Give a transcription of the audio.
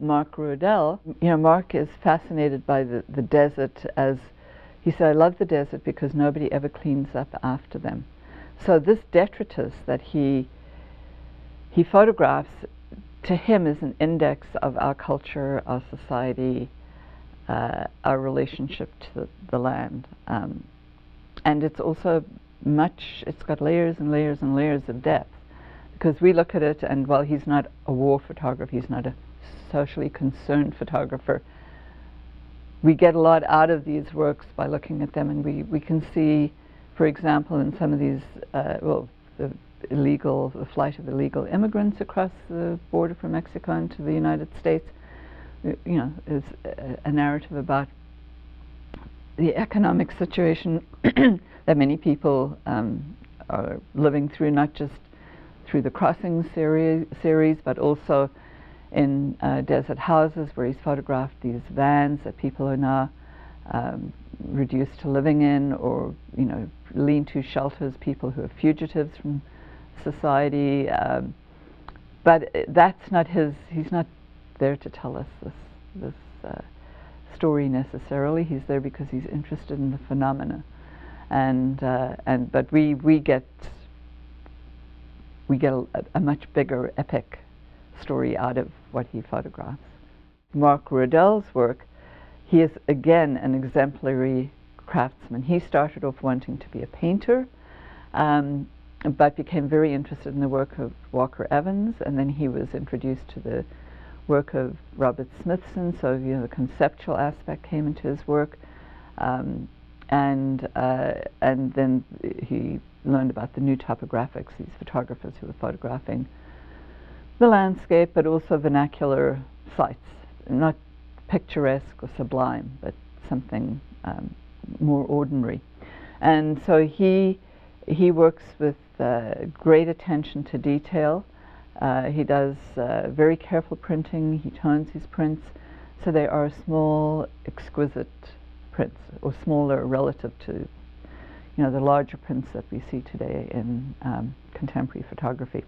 Mark Ruwedel, Mark is fascinated by the desert. As he said, I love the desert because nobody ever cleans up after them. So this detritus that he photographs, to him, is an index of our culture, our society, our relationship to the land. And it's also it's got layers and layers and layers of depth. Because we look at it, and while he's not a war photographer, he's not a socially concerned photographer, we get a lot out of these works by looking at them, and we can see, for example, in some of these, the flight of illegal immigrants across the border from Mexico into the United States, is a narrative about the economic situation that many people are living through, not just through the Crossing series, but also in desert houses where he's photographed these vans that people are now reduced to living in, or lean-to shelters, people who are fugitives from society. But that's not he's not there to tell us this story necessarily. He's there because he's interested in the phenomena, but we get a much bigger epic story out of what he photographs. Mark Ruwedel's work, he is again an exemplary craftsman. He started off wanting to be a painter, but became very interested in the work of Walker Evans, and then he was introduced to the work of Robert Smithson, so the conceptual aspect came into his work, and then he learned about the new topographics, these photographers who were photographing the landscape, but also vernacular sites, not picturesque or sublime, but something more ordinary. And so he works with great attention to detail. He does very careful printing. He tones his prints, so they are small, exquisite prints, or smaller relative to the larger prints that we see today in contemporary photography.